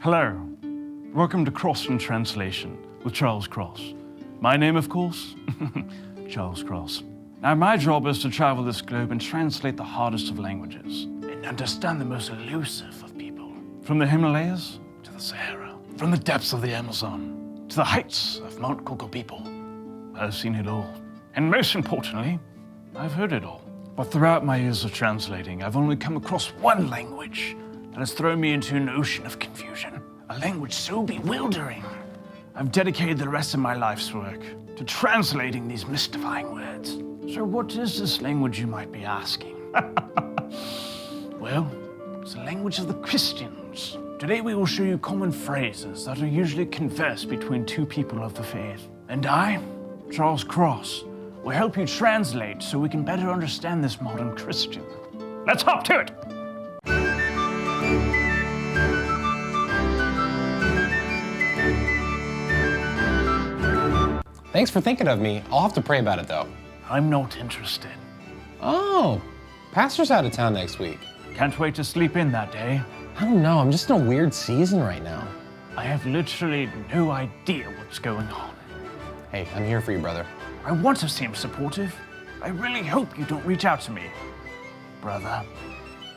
Hello. Welcome to Cross and Translation with Charles Cross. My name, of course, Charles Cross. Now, my job is to travel this globe and translate the hardest of languages and understand the most elusive of people. From the Himalayas to the Sahara, from the depths of the Amazon to the heights of Mount Kokopiko. I've seen it all. And most importantly, I've heard it all. But throughout my years of translating, I've only come across one language that has thrown me into an ocean of confusion. A language so bewildering. I've dedicated the rest of my life's work to translating these mystifying words. So what is this language, you might be asking? Well, it's the language of the Christians. Today we will show you common phrases that are usually conversed between two people of the faith. And I, Charles Cross, will help you translate so we can better understand this modern Christian. Let's hop to it! Thanks for thinking of me. I'll have to pray about it, though. I'm not interested. Oh, Pastor's out of town next week. Can't wait to sleep in that day. I don't know, I'm just in a weird season right now. I have literally no idea what's going on. Hey, I'm here for you, brother. I want to seem supportive. I really hope you don't reach out to me, brother.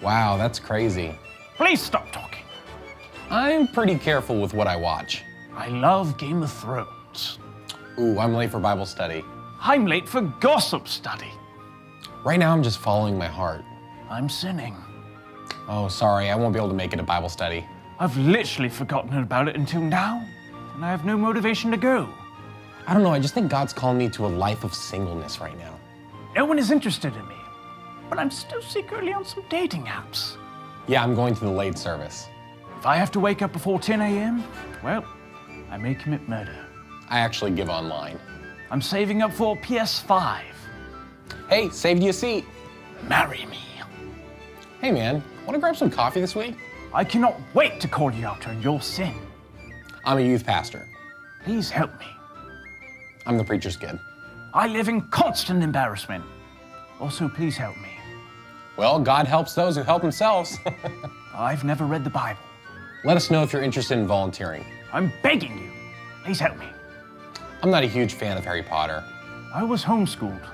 Wow, that's crazy. Please stop talking. I'm pretty careful with what I watch. I love Game of Thrones. Ooh, I'm late for Bible study. I'm late for gossip study. Right now, I'm just following my heart. I'm sinning. Oh, sorry, I won't be able to make it to Bible study. I've literally forgotten about it until now, and I have no motivation to go. I don't know, I just think God's calling me to a life of singleness right now. No one is interested in me, but I'm still secretly on some dating apps. Yeah, I'm going to the late service. If I have to wake up before 10 a.m., well, I may commit murder. I actually give online. I'm saving up for a PS5. Hey, saved you a seat. Marry me. Hey man, wanna grab some coffee this week? I cannot wait to call you out on your sin. I'm a youth pastor. Please help me. I'm the preacher's kid. I live in constant embarrassment. Also, please help me. Well, God helps those who help themselves. I've never read the Bible. Let us know if you're interested in volunteering. I'm begging you. Please help me. I'm not a huge fan of Harry Potter. I was homeschooled.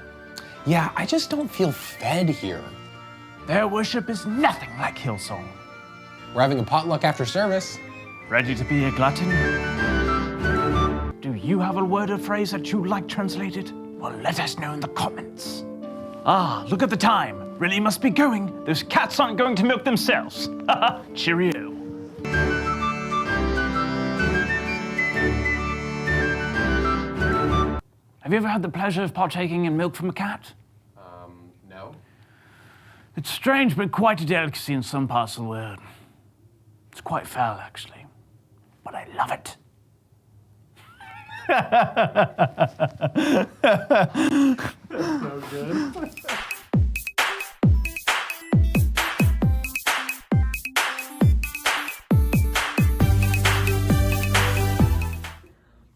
Yeah, I just don't feel fed here. Their worship is nothing like Hillsong. We're having a potluck after service. Ready to be a glutton? Do you have a word or phrase that you'd like translated? Well, let us know in the comments. Ah, look at the time. Really must be going. Those cats aren't going to milk themselves. Cheerio. Have you ever had the pleasure of partaking in milk from a cat? No. It's strange, but quite a delicacy in some parts of the world. It's quite foul, actually, but I love it. That's so good.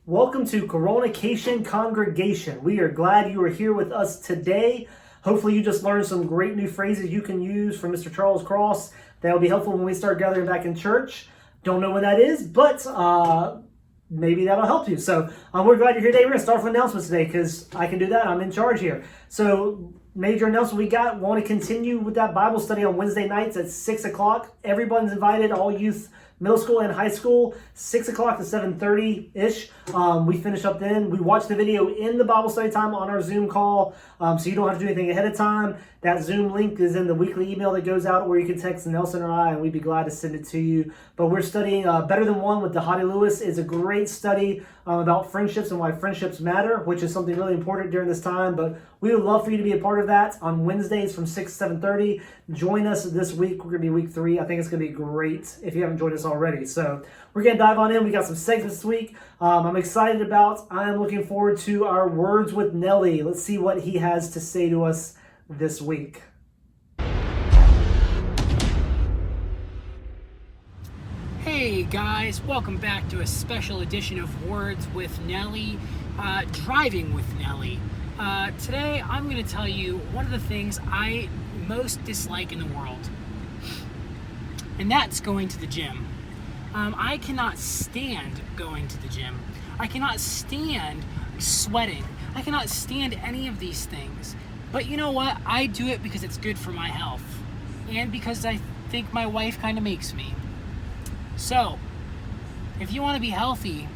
Welcome to Coronation Congregation. We are glad you are here with us today. Hopefully you just learned some great new phrases you can use from Mr. Charles Cross that will be helpful when we start gathering back in church. Don't know when that is, but maybe that'll help you. So we're glad you're here today. We're going to start with announcements today because I can do that. I'm in charge here. So major announcement we want to continue with that Bible study on Wednesday nights at 6 o'clock. Everyone's invited, all youth, middle school and high school, 6 o'clock to 7:30-ish. We finish up then. We watch the video in the Bible study time on our Zoom call, so you don't have to do anything ahead of time. That Zoom link is in the weekly email that goes out, or you can text Nelson or I, and we'd be glad to send it to you. But we're studying Better Than One with Dahadi Lewis. It's a great study about friendships and why friendships matter, which is something really important during this time. But we would love for you to be a part of that on Wednesdays from 6 to 7:30. Join us this week. We're going to be week 3. I think it's going to be great if you haven't joined us already. So we're going to dive on in. We got some segments this week I'm excited about. I am looking forward to our Words with Nellie. Let's see what he has to say to us this week. Hey guys, welcome back to a special edition of Words with Nellie, Driving with Nellie. Today I'm going to tell you one of the things I most dislike in the world, and that's going to the gym. I cannot stand going to the gym. I cannot stand sweating. I cannot stand any of these things. But you know what? I do it because it's good for my health. And because I think my wife kind of makes me. So, if you want to be healthy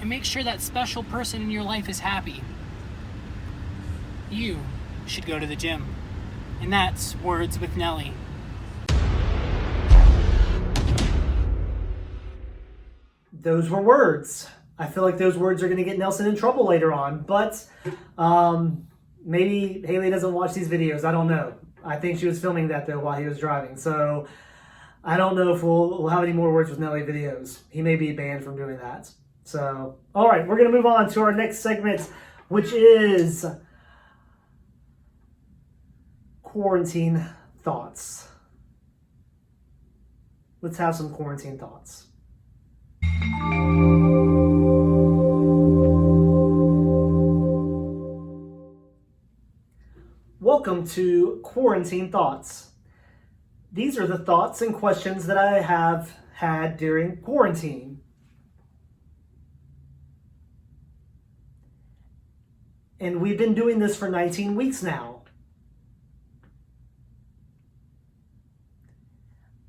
and make sure that special person in your life is happy, you should go to the gym. And that's Words with Nellie. Those were words. I feel like those words are going to get Nelson in trouble later on, but maybe Haley doesn't watch these videos. I don't know. I think she was filming that though while he was driving, so I don't know if we'll have any more Words with Nellie videos. He may be banned from doing that. So, all right, we're going to move on to our next segment, which is quarantine thoughts. Let's have some quarantine thoughts. Welcome to Quarantine Thoughts. These are the thoughts and questions that I have had during quarantine. And we've been doing this for 19 weeks now.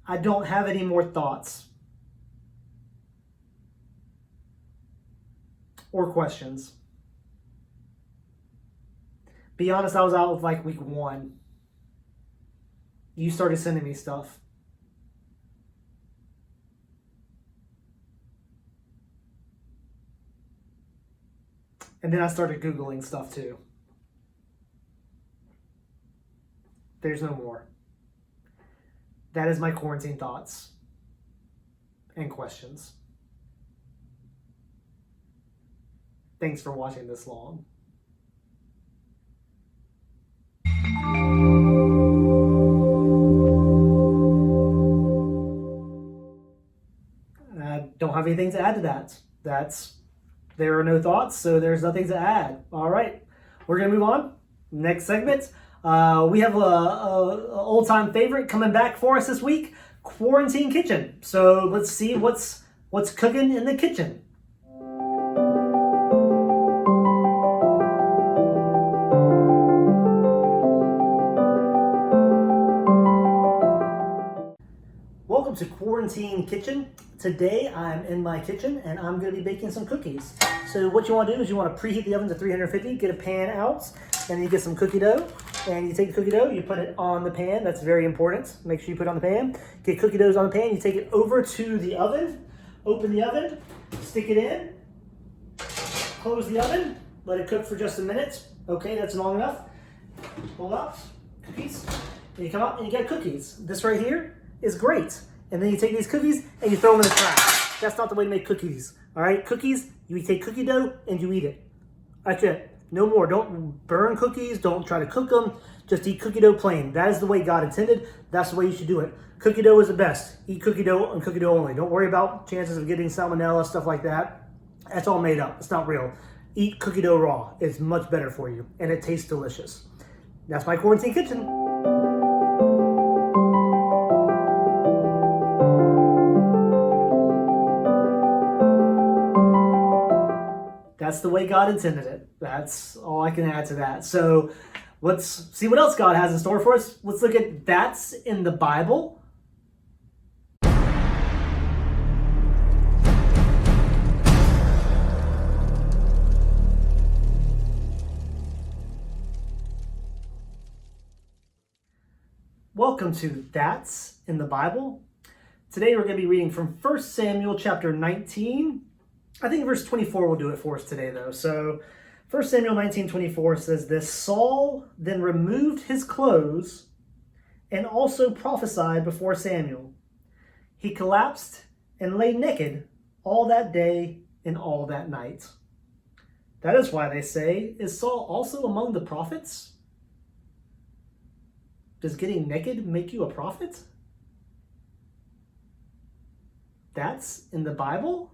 I don't have any more thoughts or questions. Be honest, I was out with like week 1. You started sending me stuff. And then I started Googling stuff too. There's no more. That is my quarantine thoughts and questions. Thanks for watching this long. I don't have anything to add to that. There are no thoughts, so there's nothing to add. All right, we're gonna move on. Next segment. We have a old-time favorite coming back for us this week, Quarantine Kitchen. So let's see what's cooking in the kitchen. Welcome to Quarantine Kitchen. Today I'm in my kitchen and I'm going to be baking some cookies. So what you want to do is you want to preheat the oven to 350, get a pan out, and then you get some cookie dough. And you take the cookie dough, you put it on the pan. That's very important. Make sure you put it on the pan. Get cookie doughs on the pan. You take it over to the oven. Open the oven. Stick it in. Close the oven. Let it cook for just a minute. Okay, that's long enough. Pull out. Cookies. And you come out and you get cookies. This right here is great. And then you take these cookies and you throw them in the trash. That's not the way to make cookies. All right, cookies, you take cookie dough and you eat it. That's it. No more. Don't burn cookies. Don't try to cook them. Just eat cookie dough plain. That is the way God intended. That's the way you should do it. Cookie dough is the best. Eat cookie dough and cookie dough only. Don't worry about chances of getting salmonella, stuff like that. That's all made up. It's not real. Eat cookie dough raw. It's much better for you, and it tastes delicious. That's my Quarantine Kitchen. That's the way God intended it. That's all I can add to that. So let's see what else God has in store for us. Let's look at That's in the Bible. Welcome to That's in the Bible. Today we're going to be reading from 1 Samuel chapter 19. I think verse 24 will do it for us today, though. So 1 Samuel 19:24 says this: Saul then removed his clothes and also prophesied before Samuel. He collapsed and lay naked all that day and all that night. That is why they say, is Saul also among the prophets? Does getting naked make you a prophet? That's in the Bible?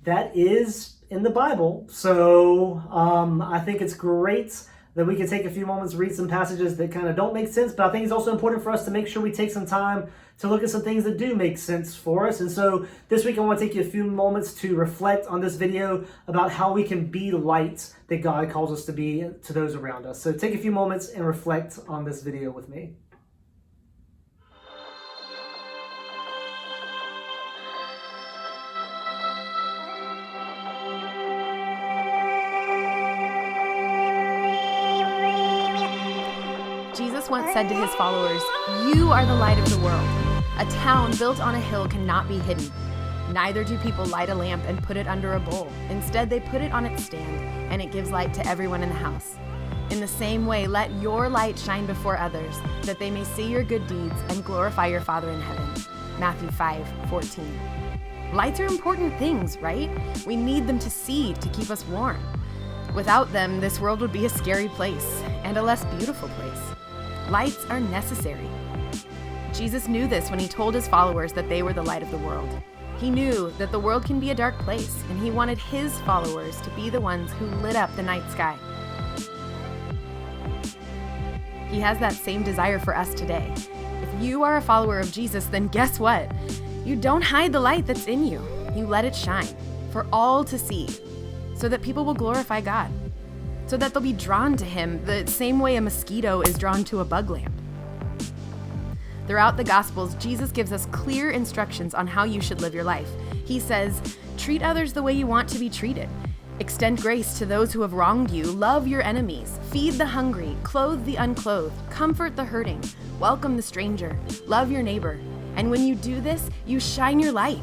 that is in the Bible. So I think it's great that we can take a few moments to read some passages that kind of don't make sense, but I think it's also important for us to make sure we take some time to look at some things that do make sense for us. And so this week I want to take you a few moments to reflect on this video about how we can be light that God calls us to be to those around us. So take a few moments and reflect on this video with me. Jesus once said to his followers, "You are the light of the world. A town built on a hill cannot be hidden. Neither do people light a lamp and put it under a bowl. Instead, they put it on its stand, and it gives light to everyone in the house. In the same way, let your light shine before others, that they may see your good deeds and glorify your Father in heaven." Matthew 5:14. Lights are important things, right? We need them to see, to keep us warm. Without them, this world would be a scary place and a less beautiful place. Lights are necessary. Jesus knew this when he told his followers that they were the light of the world. He knew that the world can be a dark place, and he wanted his followers to be the ones who lit up the night sky. He has that same desire for us today. If you are a follower of Jesus, then guess what? You don't hide the light that's in you. You let it shine for all to see, so that people will glorify God, so that they'll be drawn to him the same way a mosquito is drawn to a bug lamp. Throughout the Gospels, Jesus gives us clear instructions on how you should live your life. He says, treat others the way you want to be treated. Extend grace to those who have wronged you. Love your enemies. Feed the hungry. Clothe the unclothed. Comfort the hurting. Welcome the stranger. Love your neighbor. And when you do this, you shine your light.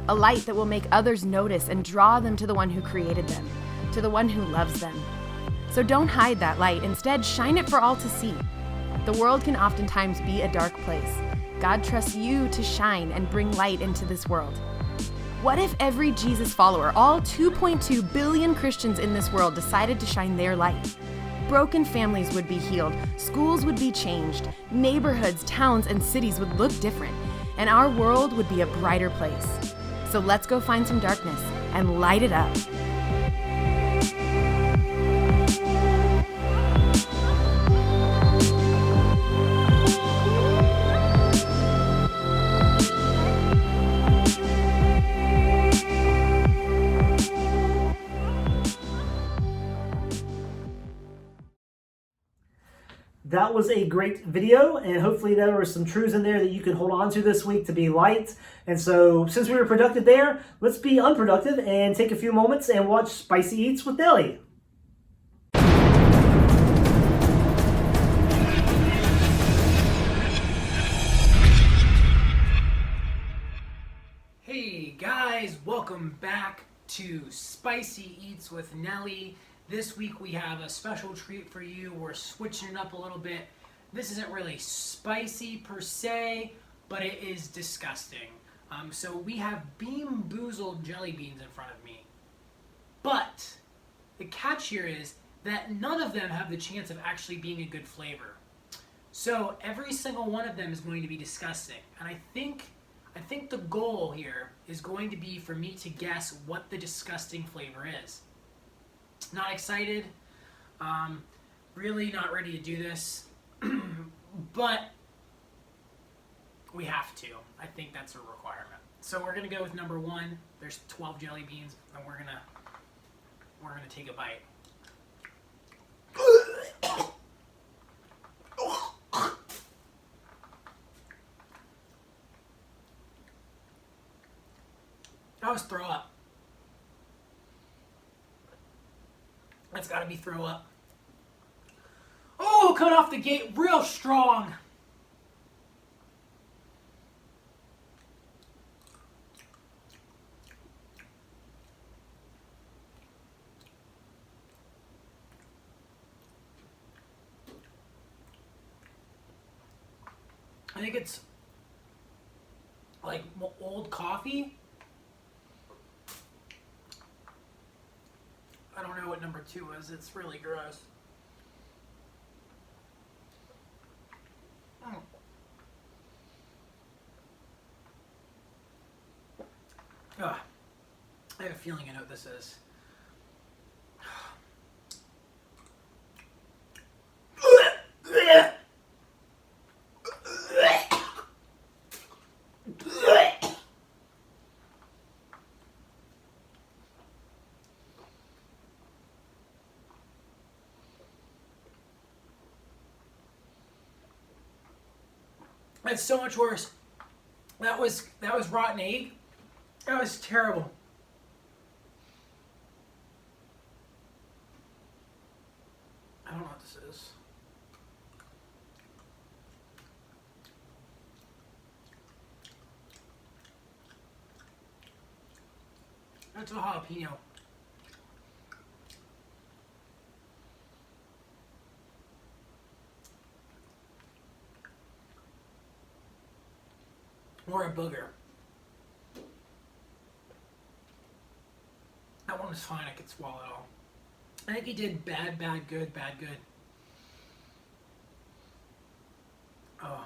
A light that will make others notice and draw them to the one who created them, to the one who loves them. So don't hide that light. Instead, shine it for all to see. The world can oftentimes be a dark place. God trusts you to shine and bring light into this world. What if every Jesus follower, all 2.2 billion Christians in this world, decided to shine their light? Broken families would be healed, schools would be changed, neighborhoods, towns, and cities would look different, and our world would be a brighter place. So let's go find some darkness and light it up. That was a great video, and hopefully there were some truths in there that you can hold on to this week to be light. And so since we were productive there, let's be unproductive and take a few moments and watch Spicy Eats with NELLIE. Hey guys, welcome back to Spicy Eats with NELLIE. This week we have a special treat for you. We're switching it up a little bit. This isn't really spicy per se, but it is disgusting. So we have Bean Boozled jelly beans in front of me. But the catch here is that none of them have the chance of actually being a good flavor. So every single one of them is going to be disgusting. And I think the goal here is going to be for me to guess what the disgusting flavor is. Not excited, really not ready to do this, but we have to. I think that's a requirement. So we're gonna go with number one. There's 12 jelly beans, and we're gonna take a bite. That was throw up. That's gotta be throw up. Oh, coming off the gate real strong. I think it's like old coffee. I don't know what number 2 is. It's really gross. I have a feeling I know what this is. That's so much worse. That was rotten egg. That was terrible. I don't know what this is. That's a jalapeno. Or a booger. That one was fine. I could swallow it all. I think he did bad, bad, good, bad, good. Oh.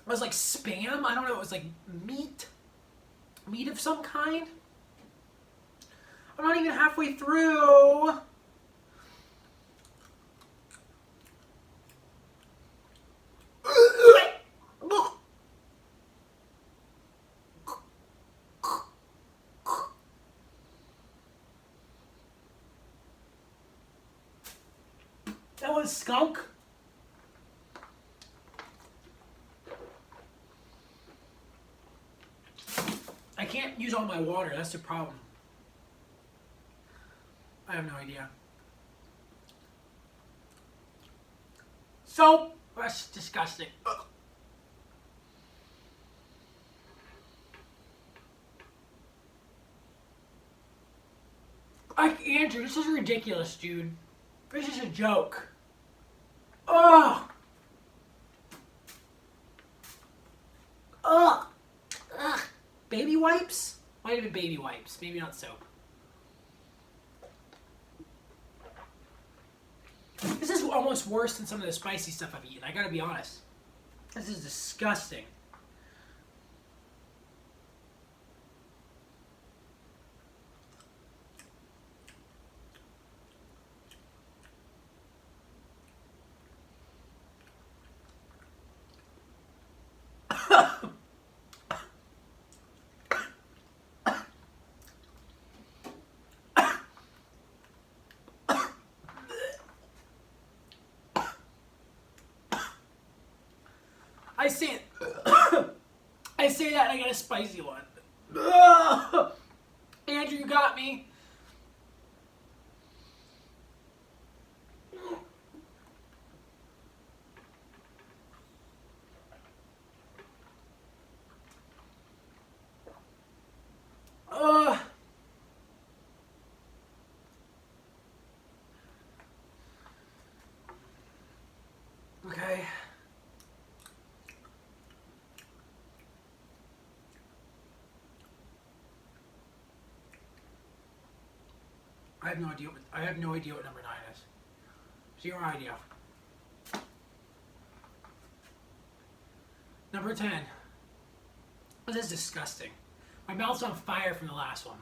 It was like spam. I don't know. It was like meat of some kind. I'm not even halfway through. That was skunk. I can't use all my water, that's the problem. I have no idea. So, that's disgusting. Ugh. Andrew, this is ridiculous, dude. This is a joke. Ugh. Ugh. Ugh. Baby wipes? Might have been baby wipes. Maybe not soap. This is almost worse than some of the spicy stuff I've eaten. I gotta be honest. This is disgusting. I say that and I get a spicy one. Ugh. Andrew, you got me. Ugh. Okay. I have no idea what number 9 is. Zero idea. Number 10. This is disgusting. My mouth's on fire from the last one.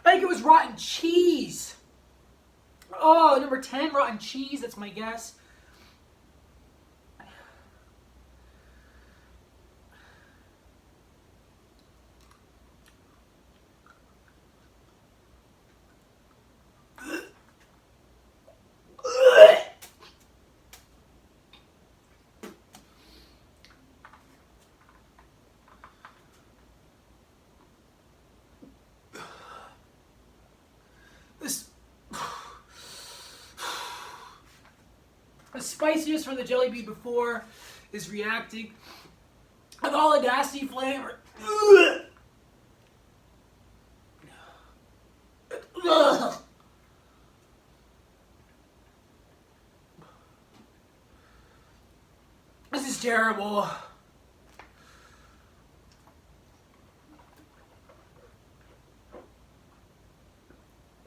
I think it was rotten cheese. Oh, number 10, rotten cheese. That's my guess. The spiciness from the jelly bean before is reacting with all the nasty flavor. Ugh. This is terrible.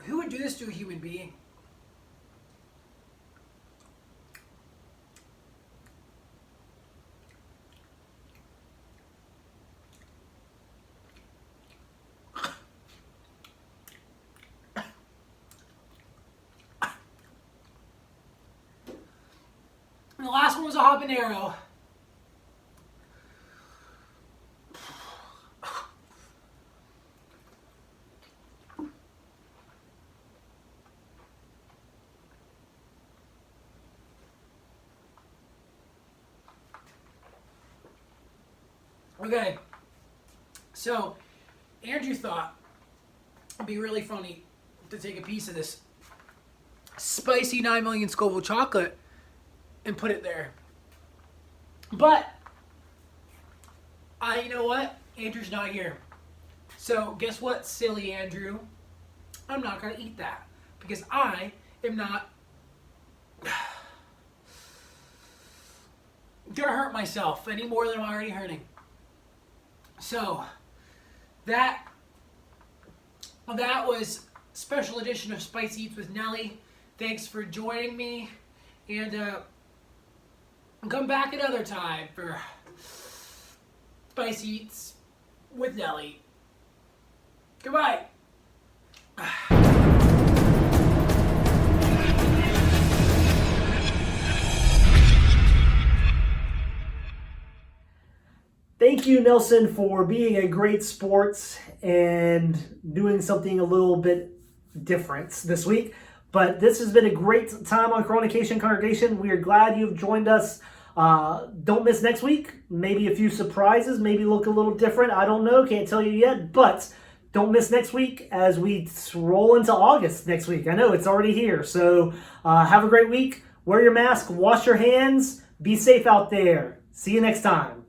Who would do this to a human being? And the last one was a habanero. Okay, so Andrew thought it'd be really funny to take a piece of this spicy 9 million Scoville chocolate and put it there. But, you know what? Andrew's not here. So, guess what, silly Andrew? I'm not going to eat that because I am not going to hurt myself any more than I'm already hurting. So, that was special edition of Spicy Eats with Nellie. Thanks for joining me, and come back another time for Spicy Eats with Nellie. Goodbye. Thank you, Nelson, for being a great sport and doing something a little bit different this week. But this has been a great time on Coronation Congregation. We are glad you've joined us. Don't miss next week. Maybe a few surprises, maybe look a little different. I don't know, can't tell you yet. But don't miss next week as we roll into August next week. I know it's already here. So have a great week. Wear your mask, wash your hands, be safe out there. See you next time.